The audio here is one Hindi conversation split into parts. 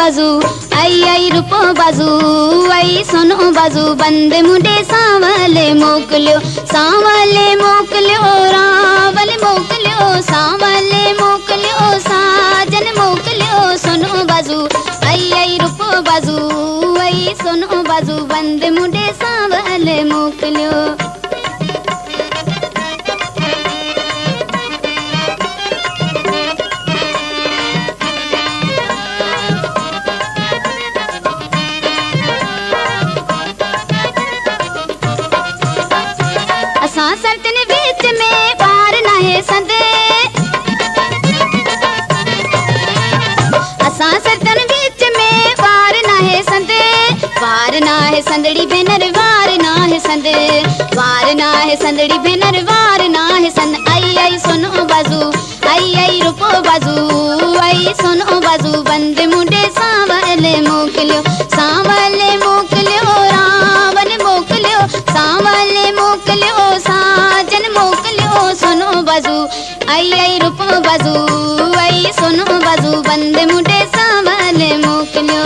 बाजू आई रूपो बाजू आई सोनो बाजू बंदे मुंडे सांवले मोकलियो रावल मोकलियो साजन मोकलियो सोनो बाजू आई रूपो बाजू आई सोनो बाजू बंदे मुंडे सांवले मोकलियो। सरतन बीच में पार ना है संदे असा सरतन बीच में पार ना है संदड़ी भेनर वार ना है संदड़ी भेनर वार ना है संद आई सोनो बाजू आई रूपो बाजू आई सोनो बाजू बंदे मुंडे सांवले मोकलियो रावल मोकलियो सांवले मोकलियो साजन मोकलियो सोनो बाजू आई रूपो बाजू आई सोनो बाजू बंदे मुंडे सांवले मोकलियो।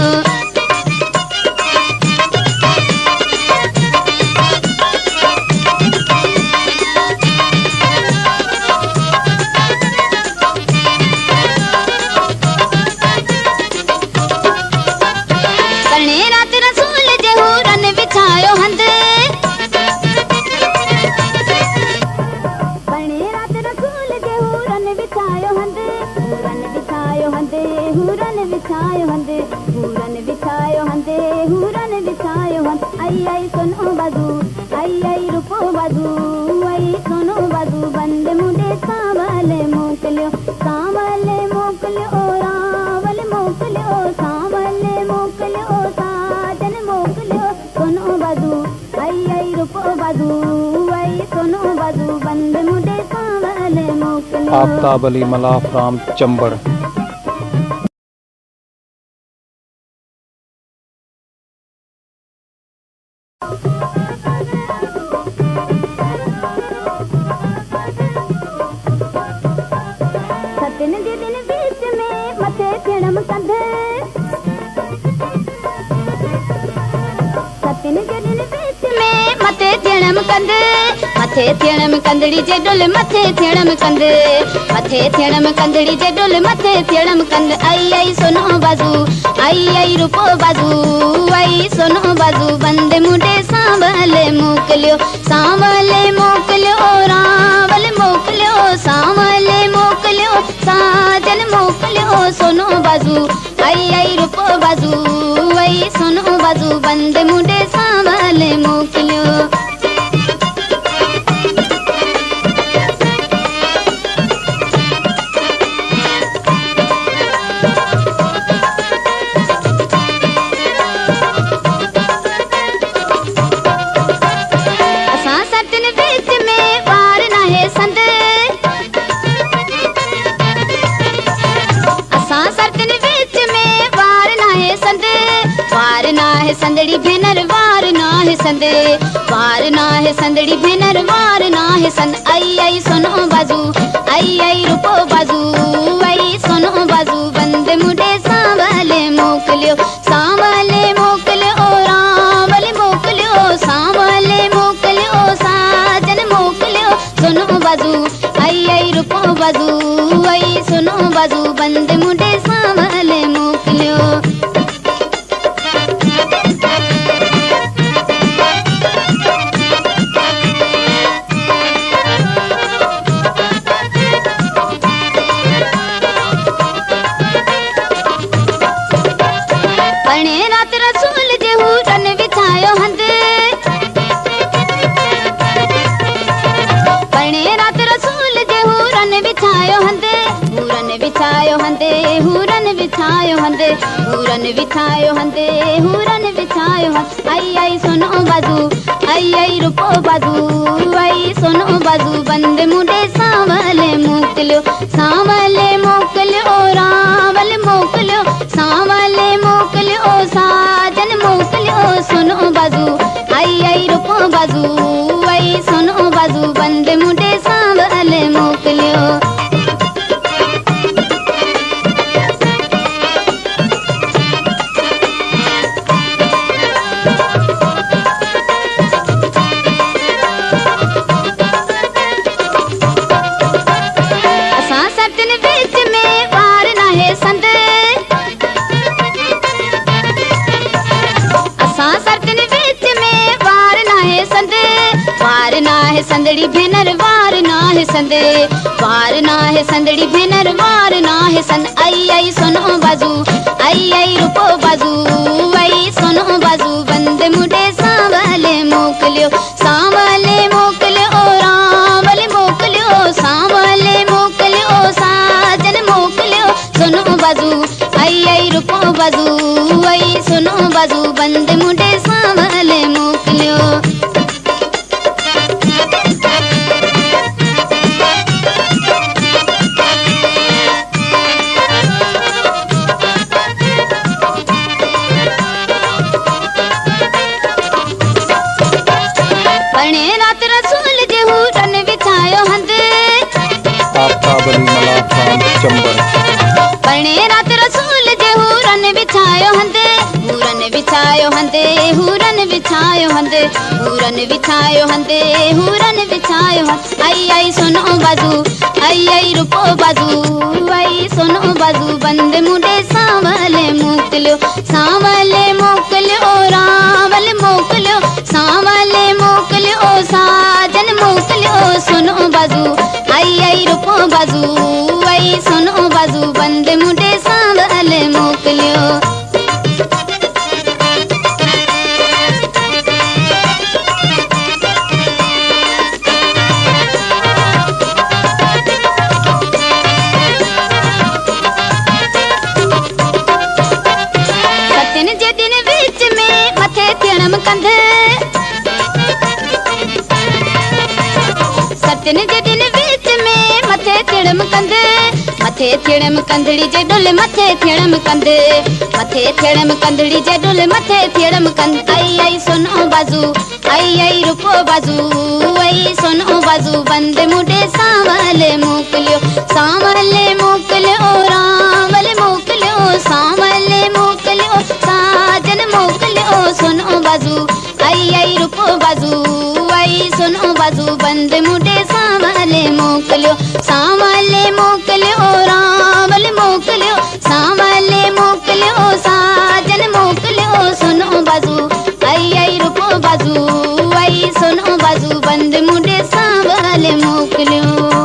आई सोनो बाजू आई रूपो बाजू आई सोनो बाजू बंदे मुंडे सांवले मोकलियो रावल मोकलियो साजन मोकलियो सोनो बाजू आई रूपो बाजू आई सोनो बाजू बंदे मुंडे सांवले मोकलियो। आफ्ताब अली मलाह फ्राम चंबड़। सतिन के दिन बीच में मथे थियणम कंध सतिन के दिन बीच में मथे थियणम कंदड़ी जे डोल मथे थियणम कंदड़ी जे डोल मथे थियणम कंद आई सोनो बाजू आई रूपो बाजू आई सोनो बाजू बंदे मुंडे सांवले मोकलियो रावल मोकलियो साजन मोकलियो सोनो बाजू आई रूपो बाजू आई सोनो बाजू बंदे मुंडे सांवले मोकलियो। संदड़ी भेनर वार ना है संदड़ी भेनर वार ना है संद आई सोनो बाजू आई रूपो बाजू आई सोनो बाजू बंदे मुंडे सांवले मोकलियो रावल मोकलियो साजन मोकलियो सोनो बाजू आई रूपो बाजू आई सोनो बाजू बंदे मुंडे सांवले मोकलियो। हूरन बिछायो आई सोनो बाजू आई रूपो बाजू आई सोनो बाजू बंदे मुंडे सांवले मोकलियो रावल मोकलियो साजन मोकलियो सोनो बाजू आई रूपो बाजू आई सोनो बाजू बंदे मुंडे सांवले मोकलियो। दिन विच में वार नाहे संद असां सरदिन विच में वार नाहे संद वार नाहे संदड़ी भेनर वार नाहे संद वार नाहे संदड़ी भेनर वार नाहे संद आई आई सोनो बाजू आई आई रूपो बाजू आई सोनो बाजू बंदे मुडे सांवले मोकलियो रावले मोकलियो सांवले मोकलियो साजन मोकलियो सोनो बाजू आई रूपो बाजू आई सोनो बाजू बंदे मुडे सांवले मोकलियो पणे रात रसूल जेहू रन विछायो हंद आफ्ताब अली मलाह राम चंबड़ पणे रात रसूल जेहू रन विछायो हंद हूरन विछायो हंद हूरन विछायो हंद हूरन विछायो हंद हूरन विछायो हंद आई आई सोनो बाजू आई रूपो बाजू आई सोनो बाजू बंदे मुडे सांवले मोकलियो रावल मोकलियो सांवले मोकलियो साजन मोकलियो सोनो बाजू आई रूपो बाजू आई सोनो बाजू बंदे मुडे सांवले मोकलियो सतिन जे दिन विच में मथे थियणम कंध सतिन जे दिन विच में मथे थियणम कंध मथे थियणम कंधड़ी जे डुल मथे थियणम कंध मथे थियणम कंधड़ी जे डुल मथे थियणम कंध आई आई सोनो बाजू आई रूपो बाजू आई सोनो बाजू बंदे मुडे सांवले मोकलियो रावल मोकलियो सांवले मोकलियो साजन मोकलियो सोनो बाजू आई रूपो बाजू आई सोनो बाजू बंदे मुडे सांवले मोकलियो रावल मोकलियो सांवले मोकलियो साजन मोकलियो सोनो बाजू आई रूपो बाजू आई सोनो बाजू बंदे मुडे सांवले मोकलियो।